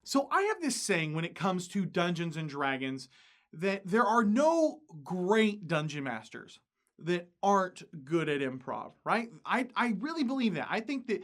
So I have this saying when it comes to Dungeons and Dragons that there are no great dungeon masters that aren't good at improv, right? I really believe that. I think that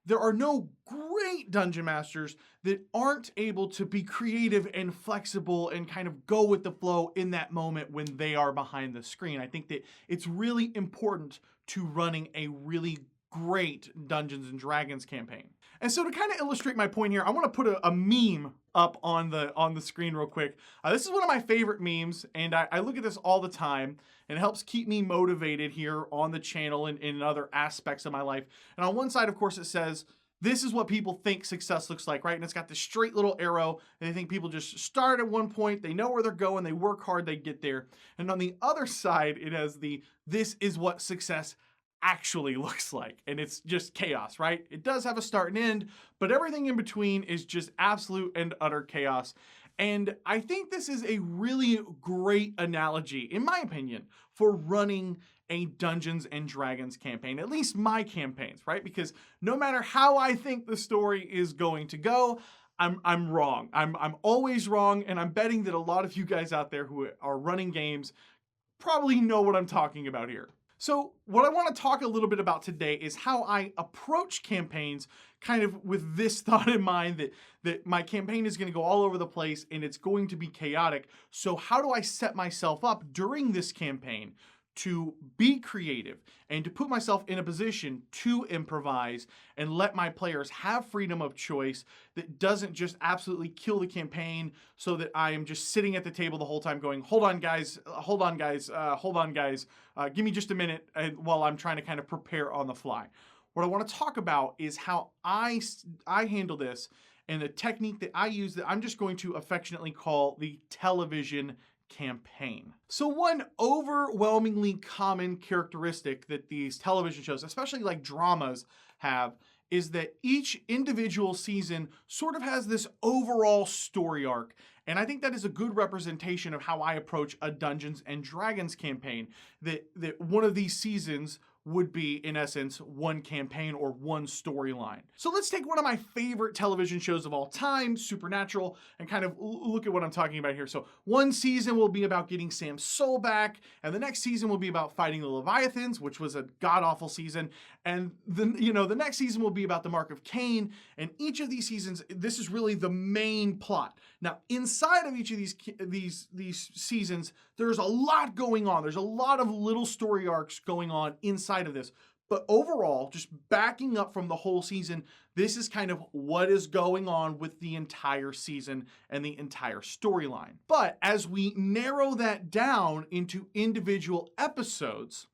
there are no great dungeon masters that aren't able to be creative and flexible and kind of go with the flow in that moment when they are behind the screen. I think that it's really important to running a really great Dungeons and Dragons campaign. And so to kind of illustrate my point here, I want to put a meme up on the screen real quick. This is one of my favorite memes, and I look at this all the time, and it helps keep me motivated here on the channel and in other aspects of my life. And on one side, of course, it says, this is what people think success looks like, right? And it's got this straight little arrow, and they think people just start at one point, they know where they're going, they work hard, they get there. And on the other side, it has this is what success actually looks like, and it's just chaos, right? It does have a start and end, but everything in between is just absolute and utter chaos. And I think this is a really great analogy, in my opinion, for running a Dungeons and Dragons campaign, at least my campaigns, right? Because no matter how I think the story is going to go, I'm wrong. I'm always wrong, and I'm betting that a lot of you guys out there who are running games probably know what I'm talking about here. So what I want to talk a little bit about today is how I approach campaigns kind of with this thought in mind that my campaign is going to go all over the place and it's going to be chaotic. So how do I set myself up during this campaign to be creative and to put myself in a position to improvise and let my players have freedom of choice that doesn't just absolutely kill the campaign so that I am just sitting at the table the whole time going, hold on guys, give me just a minute while I'm trying to kind of prepare on the fly. What I want to talk about is how I handle this and the technique that I use that I'm just going to affectionately call the television campaign. So one overwhelmingly common characteristic that these television shows, especially like dramas, have is that each individual season sort of has this overall story arc. And I think that is a good representation of how I approach a Dungeons and Dragons campaign, that one of these seasons would be, in essence, one campaign or one storyline. So let's take one of my favorite television shows of all time, Supernatural, and kind of look at what I'm talking about here. So one season will be about getting Sam's soul back, and the next season will be about fighting the Leviathans, which was a god-awful season, and the next season will be about the Mark of Cain, and each of these seasons, this is really the main plot. Now, inside of each of these seasons, there's a lot going on. There's a lot of little story arcs going on inside of this. But overall, just backing up from the whole season, this is kind of what is going on with the entire season and the entire storyline. But as we narrow that down into individual episodes,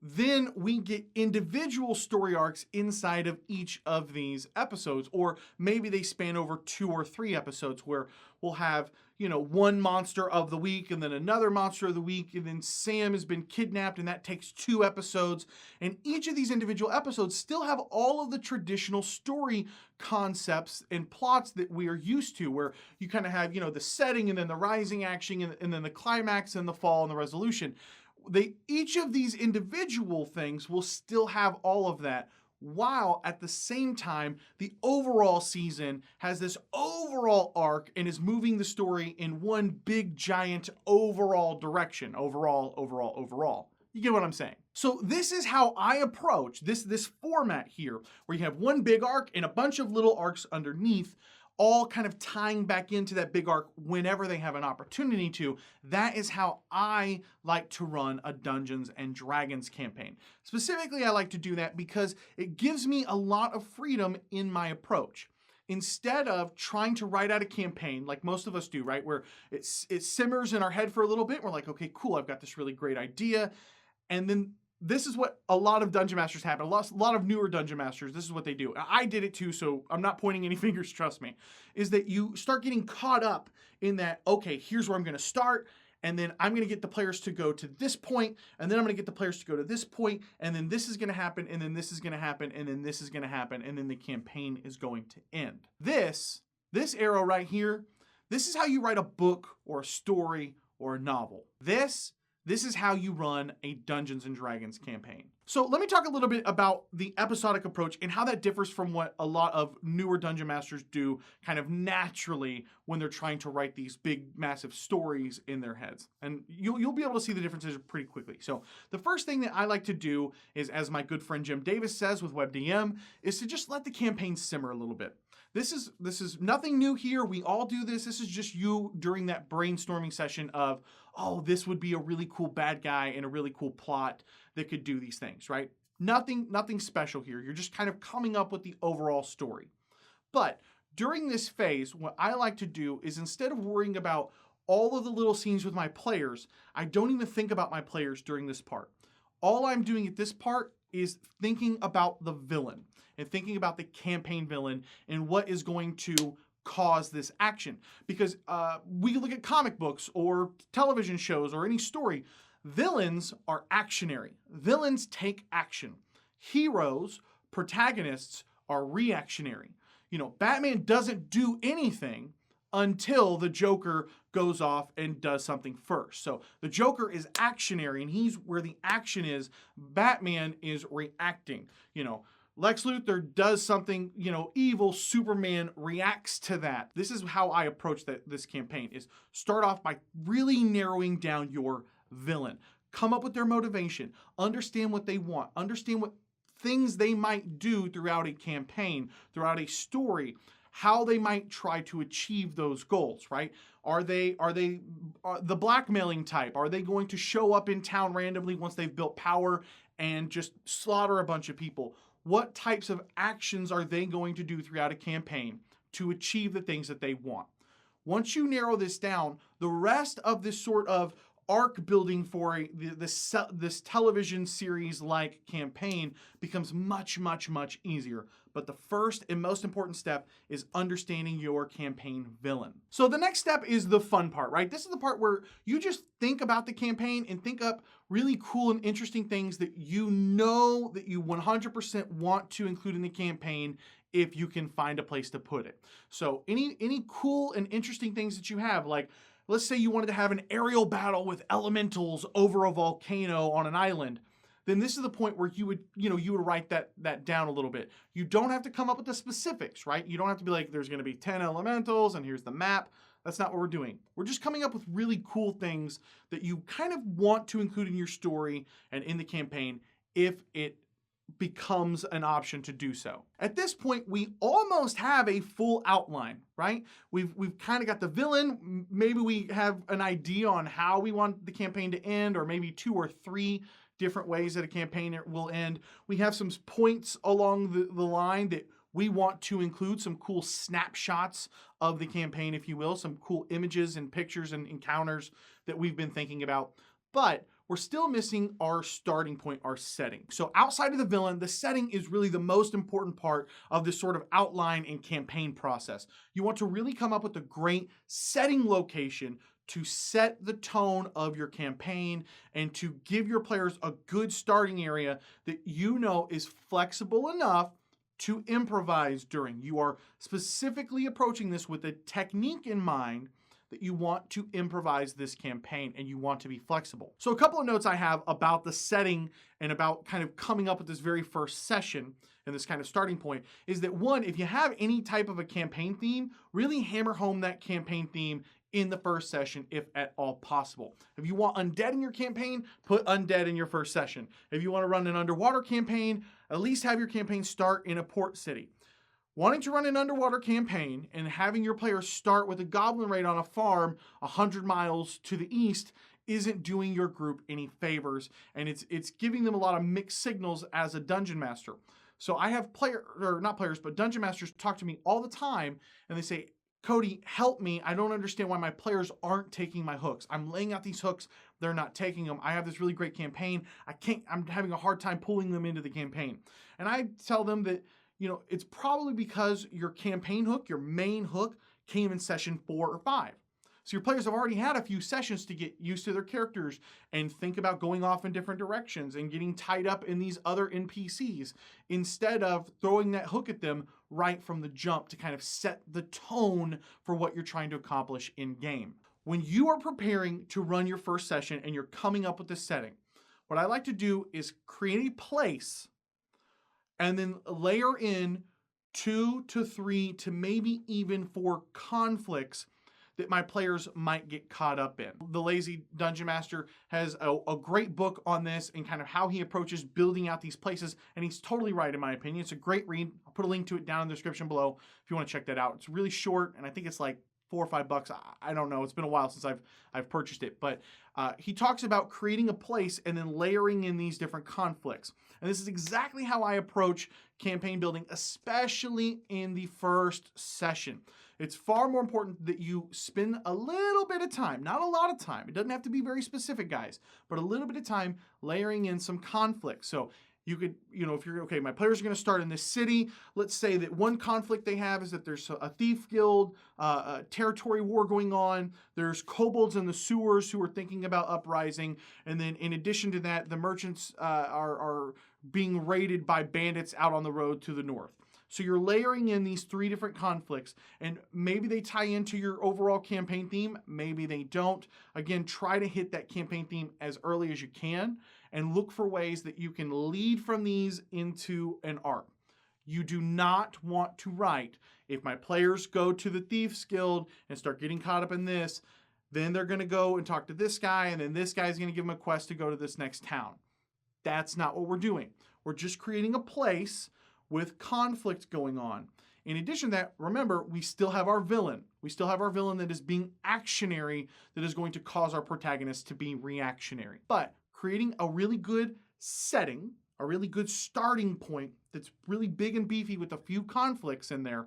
then we get individual story arcs inside of each of these episodes, or maybe they span over 2 or 3 episodes where we'll have, one monster of the week and then another monster of the week, and then Sam has been kidnapped and that takes 2 episodes. And each of these individual episodes still have all of the traditional story concepts and plots that we are used to, where you kind of have, the setting and then the rising action and then the climax and the fall and the resolution. Each of these individual things will still have all of that, while at the same time, the overall season has this overall arc and is moving the story in one big, giant overall direction. Overall. You get what I'm saying? So this is how I approach this format here, where you have one big arc and a bunch of little arcs underneath, all kind of tying back into that big arc whenever they have an opportunity to. That is how I like to run a Dungeons and Dragons campaign. Specifically, I like to do that because it gives me a lot of freedom in my approach. Instead of trying to write out a campaign like most of us do, right, where it simmers in our head for a little bit, we're like, okay, cool, I've got this really great idea, and then this is what a lot of Dungeon Masters have. A lot of newer Dungeon Masters, this is what they do. I did it too, so I'm not pointing any fingers, trust me. Is that you start getting caught up in that, okay, here's where I'm going to start, and then I'm going to get the players to go to this point, and then I'm going to get the players to go to this point, and then this is going to happen, and then this is going to happen, and then this is going to happen, and then the campaign is going to end. This arrow right here, this is how you write a book or a story or a novel. This is how you run a Dungeons and Dragons campaign. So let me talk a little bit about the episodic approach and how that differs from what a lot of newer Dungeon Masters do kind of naturally when they're trying to write these big, massive stories in their heads. And you'll be able to see the differences pretty quickly. So the first thing that I like to do is, as my good friend Jim Davis says with WebDM, is to just let the campaign simmer a little bit. This is nothing new here. We all do this. This is just you during that brainstorming session of, oh, this would be a really cool bad guy and a really cool plot that could do these things, right? Nothing special here. You're just kind of coming up with the overall story. But during this phase, what I like to do is, instead of worrying about all of the little scenes with my players, I don't even think about my players during this part. All I'm doing at this part is thinking about the villain and thinking about the campaign villain and what is going to cause this action. Because we look at comic books or television shows or any story, villains are actionary. Villains take action. Heroes, protagonists, are reactionary. You know, Batman doesn't do anything until the Joker goes off and does something first. So the Joker is actionary, and he's where the action is. Batman is reacting. You know, Lex Luthor does something, you know, evil. Superman reacts to that. This is how I approach this campaign, is start off by really narrowing down your villain. Come up with their motivation. Understand what they want. Understand what things they might do throughout a campaign, throughout a story, how they might try to achieve those goals, right? Are they the blackmailing type? Are they going to show up in town randomly once they've built power and just slaughter a bunch of people? What types of actions are they going to do throughout a campaign to achieve the things that they want? Once you narrow this down, the rest of this sort of arc building for this television series like campaign becomes much, much, much easier. But the first and most important step is understanding your campaign villain. So the next step is the fun part, right? This is the part where you just think about the campaign and think up really cool and interesting things that you know that you 100% want to include in the campaign if you can find a place to put it. So any cool and interesting things that you have, like, let's say you wanted to have an aerial battle with elementals over a volcano on an island, then this is the point where you would write that down a little bit. You don't have to come up with the specifics, right? You don't have to be like, there's going to be 10 elementals and here's the map. That's not what we're doing. We're just coming up with really cool things that you kind of want to include in your story and in the campaign if it becomes an option to do so. At this point, we almost have a full outline, right? We've kind of got the villain. Maybe we have an idea on how we want the campaign to end, or maybe 2 or 3 different ways that a campaign will end. We have some points along the line that we want to include, some cool snapshots of the campaign, if you will, some cool images and pictures and encounters that we've been thinking about. But we're still missing our starting point, our setting. So outside of the villain, the setting is really the most important part of this sort of outline and campaign process. You want to really come up with a great setting location to set the tone of your campaign and to give your players a good starting area that you know is flexible enough to improvise during. You are specifically approaching this with a technique in mind that you want to improvise this campaign and you want to be flexible. So a couple of notes I have about the setting and about kind of coming up with this very first session and this kind of starting point is that, one, if you have any type of a campaign theme, really hammer home that campaign theme in the first session if at all possible. If you want undead in your campaign, put undead in your first session. If you want to run an underwater campaign, at least have your campaign start in a port city. Wanting to run an underwater campaign and having your players start with a goblin raid on a farm 100 miles to the east isn't doing your group any favors, and it's giving them a lot of mixed signals as a dungeon master. So I have dungeon masters talk to me all the time and they say, Cody, help me. I don't understand why my players aren't taking my hooks. I'm laying out these hooks. They're not taking them. I have this really great campaign. I'm having a hard time pulling them into the campaign. And I tell them that, it's probably because your campaign hook, your main hook, came in session 4 or 5. So your players have already had a few sessions to get used to their characters and think about going off in different directions and getting tied up in these other NPCs instead of throwing that hook at them right from the jump to kind of set the tone for what you're trying to accomplish in game. When you are preparing to run your first session and you're coming up with this setting, What I like to do is create a place and then layer in 2 to 3 to maybe even 4 conflicts that my players might get caught up in. The Lazy Dungeon Master has a great book on this and kind of how he approaches building out these places, and he's totally right in my opinion. It's a great read. I'll put a link to it down in the description below if you want to check that out. It's really short, and I think it's like $4 or $5. I don't know. It's been a while since I've purchased it, but he talks about creating a place and then layering in these different conflicts. And this is exactly how I approach campaign building, especially in the first session. It's far more important that you spend a little bit of time, not a lot of time. It doesn't have to be very specific, guys, but a little bit of time layering in some conflict. So you could, if you're, okay, my players are going to start in this city. Let's say that one conflict they have is that there's a thief guild, a territory war going on. There's kobolds in the sewers who are thinking about uprising. And then in addition to that, the merchants are being raided by bandits out on the road to the north. So you're layering in these 3 different conflicts, and maybe they tie into your overall campaign theme, maybe they don't. Again, try to hit that campaign theme as early as you can, and look for ways that you can lead from these into an arc. You do not want to write, if my players go to the Thieves Guild and start getting caught up in this, then they're going to go and talk to this guy, and then this guy's going to give them a quest to go to this next town. That's not what we're doing. We're just creating a place with conflict going on. In addition to that, remember, we still have our villain. We still have our villain that is being actionary, that is going to cause our protagonist to be reactionary. But creating a really good setting, a really good starting point that's really big and beefy with a few conflicts in there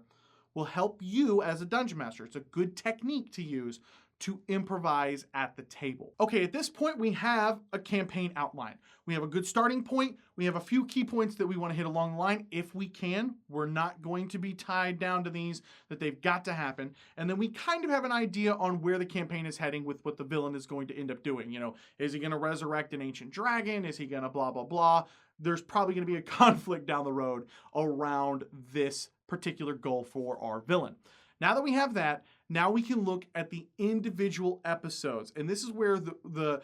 will help you as a Dungeon Master. It's a good technique to use to improvise at the table. Okay, at this point, we have a campaign outline. We have a good starting point. We have a few key points that we want to hit along the line if we can. We're not going to be tied down to these, that they've got to happen. And then we kind of have an idea on where the campaign is heading with what the villain is going to end up doing. Is he going to resurrect an ancient dragon? Is he going to blah, blah, blah? There's probably going to be a conflict down the road around this particular goal for our villain. Now that we have that, now we can look at the individual episodes. And this is where the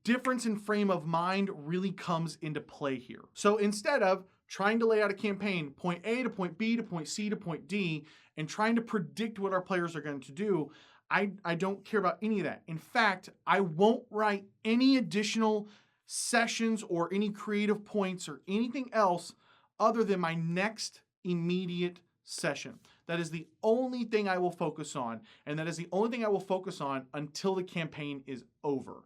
difference in frame of mind really comes into play here. So instead of trying to lay out a campaign, point A to point B to point C to point D, and trying to predict what our players are going to do, I don't care about any of that. In fact, I won't write any additional sessions or any creative points or anything else other than my next immediate session. That is the only thing I will focus on, and that is the only thing I will focus on until the campaign is over.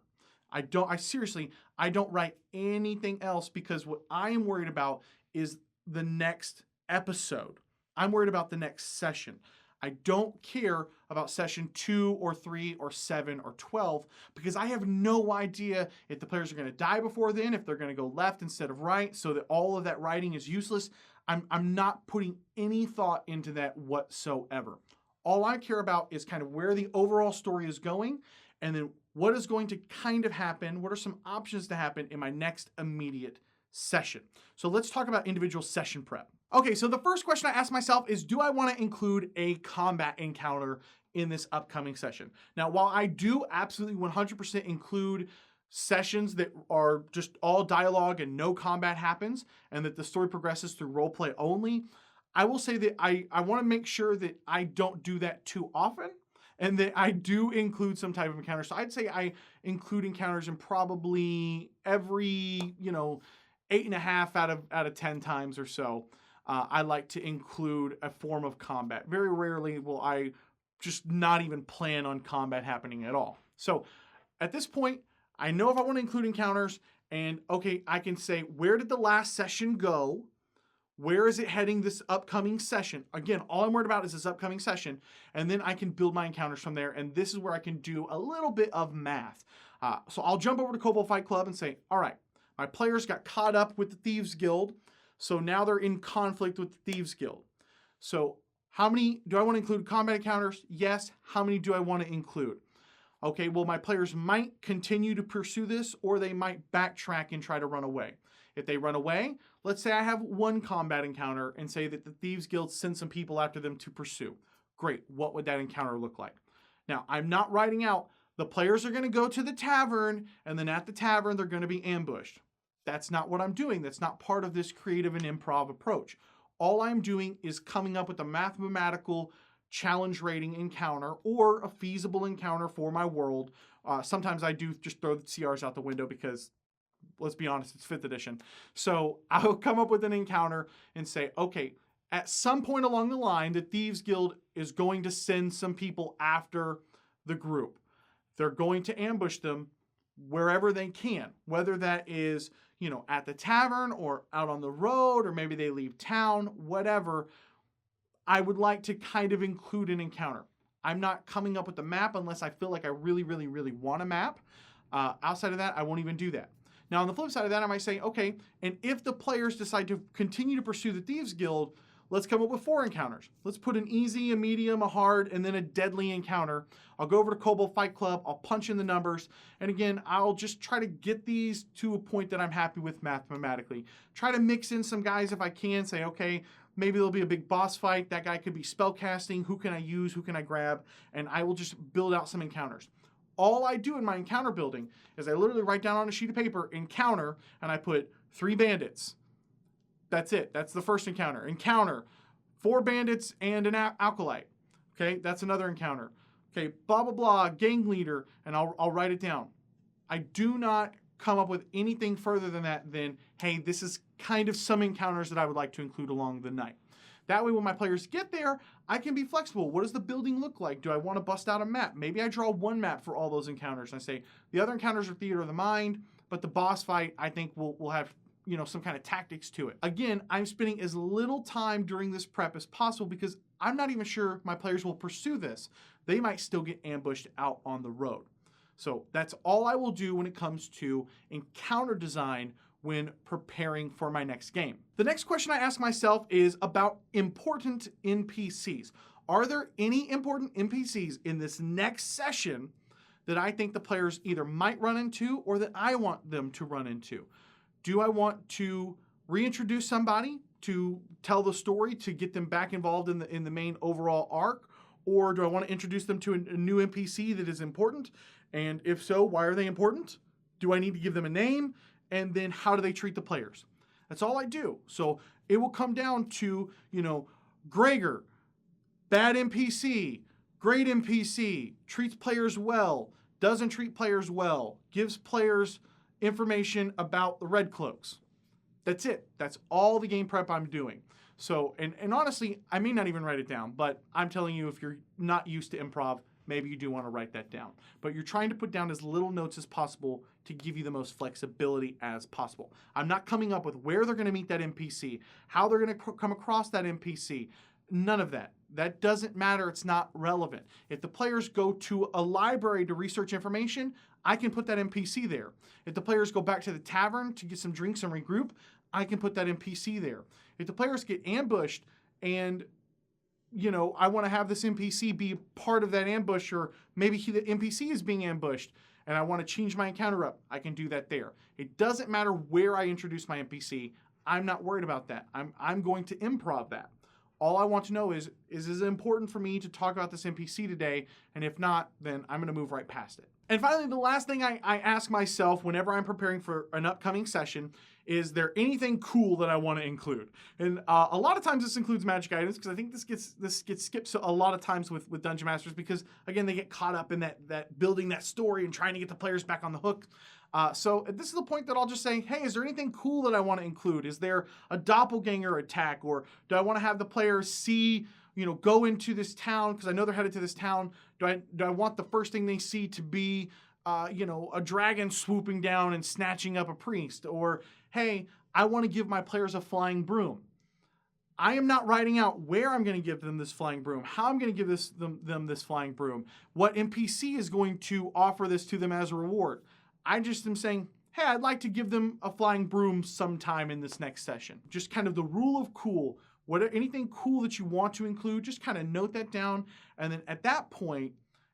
I don't write anything else, because what I am worried about is the next episode. I'm worried about the next session. I don't care about session 2 or 3 or 7 or 12, because I have no idea if the players are going to die before then, if they're going to go left instead of right, so that all of that writing is useless. I'm not putting any thought into that whatsoever. All I care about is kind of where the overall story is going, and then what is going to kind of happen, what are some options to happen in my next immediate session. So let's talk about individual session prep. Okay, so the first question I ask myself is, do I want to include a combat encounter in this upcoming session? Now, while I do absolutely 100% include sessions that are just all dialogue and no combat happens, and that the story progresses through roleplay only, I will say that I want to make sure that I don't do that too often, and that I do include some type of encounter. So I'd say I include encounters in probably every, 8.5 out of 10 times or so. I like to include a form of combat. Very rarely will I just not even plan on combat happening at all. So at this point, I know if I want to include encounters, and okay, I can say, where did the last session go? Where is it heading this upcoming session? Again, all I'm worried about is this upcoming session, and then I can build my encounters from there, and this is where I can do a little bit of math. So I'll jump over to Kobold Fight Club and say, all right, my players got caught up with the Thieves Guild, so now they're in conflict with the Thieves Guild. So how many do I want to include combat encounters? Yes. How many do I want to include? Okay, well, my players might continue to pursue this, or they might backtrack and try to run away. If they run away, let's say I have one combat encounter and say that the Thieves Guild sends some people after them to pursue. Great, what would that encounter look like? Now, I'm not writing out the players are going to go to the tavern, and then at the tavern, they're going to be ambushed. That's not what I'm doing. That's not part of this creative and improv approach. All I'm doing is coming up with a mathematical challenge rating encounter or a feasible encounter for my world. Sometimes I do just throw the CRs out the window because, let's be honest, it's 5th edition. So I'll come up with an encounter and say, okay, at some point along the line, the Thieves Guild is going to send some people after the group. They're going to ambush them wherever they can, whether that is, at the tavern or out on the road, or maybe they leave town, whatever. I would like to kind of include an encounter. I'm not coming up with a map unless I feel like I really, really, really want a map. Outside of that, I won't even do that. Now, on the flip side of that, I might say, okay, and if the players decide to continue to pursue the Thieves Guild, let's come up with 4 encounters. Let's put an easy, a medium, a hard, and then a deadly encounter. I'll go over to Kobold Fight Club. I'll punch in the numbers. And again, I'll just try to get these to a point that I'm happy with mathematically. Try to mix in some guys if I can. Say, okay, maybe there'll be a big boss fight. That guy could be spellcasting. Who can I use? Who can I grab? And I will just build out some encounters. All I do in my encounter building is I literally write down on a sheet of paper, encounter, and I put 3 bandits. That's it. That's the first encounter. Encounter, 4 bandits and an acolyte. Okay, that's another encounter. Okay, blah, blah, blah, gang leader, and I'll write it down. I do not come up with anything further than that than, hey, this is kind of some encounters that I would like to include along the night. That way, when my players get there, I can be flexible. What does the building look like? Do I want to bust out a map? Maybe I draw 1 map for all those encounters. And I say, the other encounters are theater of the mind, but the boss fight, I think, will have some kind of tactics to it. Again, I'm spending as little time during this prep as possible because I'm not even sure my players will pursue this. They might still get ambushed out on the road. So that's all I will do when it comes to encounter design when preparing for my next game. The next question I ask myself is about important NPCs. Are there any important NPCs in this next session that I think the players either might run into or that I want them to run into? Do I want to reintroduce somebody to tell the story to get them back involved in the main overall arc? Or do I want to introduce them to a new NPC that is important? And if so, why are they important? Do I need to give them a name? And then how do they treat the players? That's all I do. So it will come down to, Gregor, bad NPC, great NPC, treats players well, doesn't treat players well, gives players information about the Red Cloaks. That's it. That's all the game prep I'm doing. So, and honestly, I may not even write it down, but I'm telling you, if you're not used to improv, maybe you do want to write that down. But you're trying to put down as little notes as possible to give you the most flexibility as possible. I'm not coming up with where they're going to meet that NPC, how they're going to come across that NPC. None of that. That doesn't matter. It's not relevant. If the players go to a library to research information, I can put that NPC there. If the players go back to the tavern to get some drinks and regroup, I can put that NPC there. If the players get ambushed and, I want to have this NPC be part of that ambush, or maybe the NPC is being ambushed and I want to change my encounter up, I can do that there. It doesn't matter where I introduce my NPC. I'm not worried about that. I'm going to improv that. All I want to know is it important for me to talk about this NPC today? And if not, then I'm going to move right past it. And finally, the last thing I ask myself whenever I'm preparing for an upcoming session, is there anything cool that I want to include? And a lot of times this includes magic items, because I think this gets skipped a lot of times with Dungeon Masters, because again, they get caught up in that building that story and trying to get the players back on the hook. So this is the point that I'll just say, hey, is there anything cool that I want to include? Is there a doppelganger attack? Or do I want to have the players see, go into this town, because I know they're headed to this town. Do I want the first thing they see to be, a dragon swooping down and snatching up a priest? Or, hey, I want to give my players a flying broom. I am not writing out where I'm going to give them this flying broom, how I'm going to give them this flying broom, what NPC is going to offer this to them as a reward. I just am saying, hey, I'd like to give them a flying broom sometime in this next session. Just kind of the rule of cool. Anything cool that you want to include, just kind of note that down. And then at that point,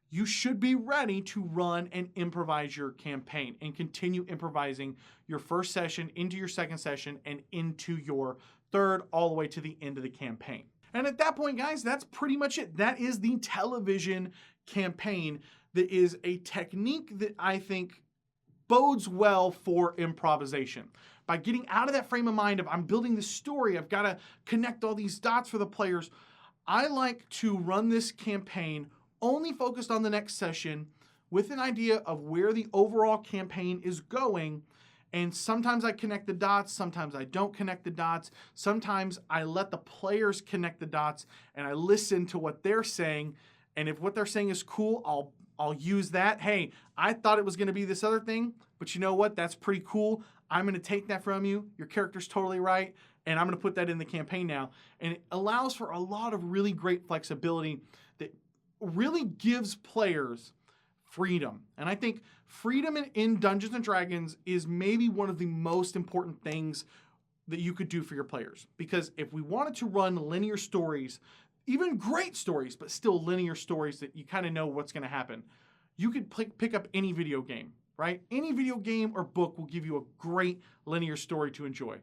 you should be ready to run and improvise your campaign and continue improvising your first session into your second session and into your third, all the way to the end of the campaign. And at that point, guys, that's pretty much it. That is the television campaign. that is a technique that I think bodes well for improvisation. By getting out of that frame of mind of I'm building this story, I've got to connect all these dots for the players, I like to run this campaign only focused on the next session with an idea of where the overall campaign is going. And sometimes I connect the dots, sometimes I don't connect the dots. Sometimes I let the players connect the dots and I listen to what they're saying. And if what they're saying is cool, I'll use that. Hey, I thought it was going to be this other thing, but you know what? That's pretty cool. I'm going to take that from you. Your character's totally right. And I'm going to put that in the campaign now. And it allows for a lot of really great flexibility that really gives players freedom. And I think freedom in Dungeons and Dragons is maybe one of the most important things that you could do for your players. Because if we wanted to run linear stories, even great stories, but still linear stories that you kind of know what's going to happen, you could pick up any video game, right? Any video game or book will give you a great linear story to enjoy.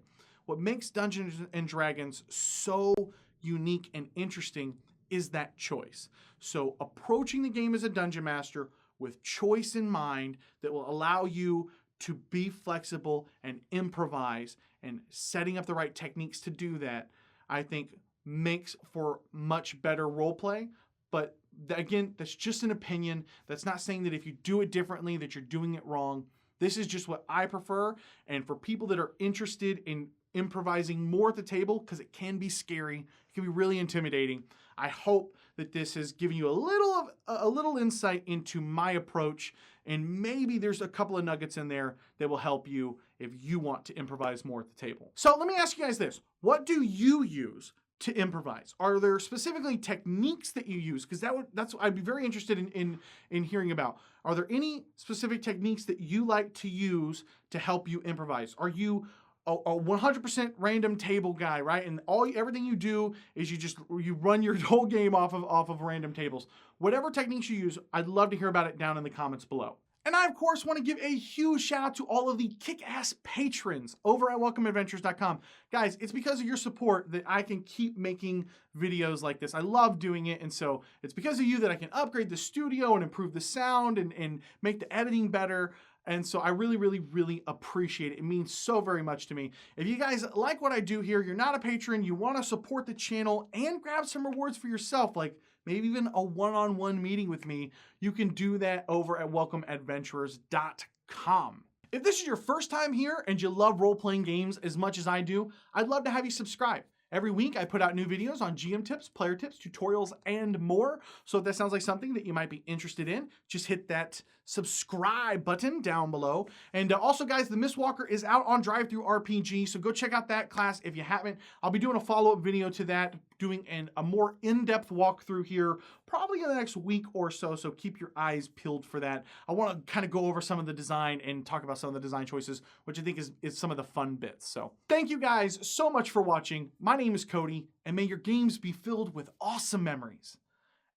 What makes Dungeons and Dragons so unique and interesting is that choice. So approaching the game as a Dungeon Master with choice in mind that will allow you to be flexible and improvise, and setting up the right techniques to do that, I think makes for much better role play. But again, that's just an opinion. That's not saying that if you do it differently that you're doing it wrong. This is just what I prefer. And for people that are interested in improvising more at the table, because it can be scary, it can be really intimidating, I hope that this has given you a little insight into my approach, and maybe there's a couple of nuggets in there that will help you if you want to improvise more at the table. So let me ask you guys this. What do you use to improvise? Are there specifically techniques that you use? Because that's what I'd be very interested in hearing about. Are there any specific techniques that you like to use to help you improvise? Are you a 100% random table guy, right? And everything you do is you run your whole game off of random tables. Whatever techniques you use, I'd love to hear about it down in the comments below. And I, of course, want to give a huge shout out to all of the kick-ass patrons over at welcomeadventures.com. Guys, it's because of your support that I can keep making videos like this. I love doing it, and so it's because of you that I can upgrade the studio and improve the sound and make the editing better. And so I really, really, really appreciate it. It means so very much to me. If you guys like what I do here, you're not a patron, you want to support the channel and grab some rewards for yourself, like maybe even a one-on-one meeting with me, you can do that over at welcomeadventurers.com. If this is your first time here and you love role-playing games as much as I do, I'd love to have you subscribe. Every week, I put out new videos on GM tips, player tips, tutorials, and more. So if that sounds like something that you might be interested in, just hit that subscribe button down below. And also, guys, the Mistwalker is out on Drive-Thru RPG, so go check out that class if you haven't. I'll be doing a follow-up video to that, doing a more in-depth walkthrough here, probably in the next week or so, so keep your eyes peeled for that. I want to kind of go over some of the design and talk about some of the design choices, which I think is some of the fun bits. So thank you guys so much for watching. My name is Cody, and may your games be filled with awesome memories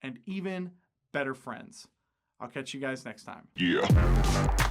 and even better friends. I'll catch you guys next time. Yeah.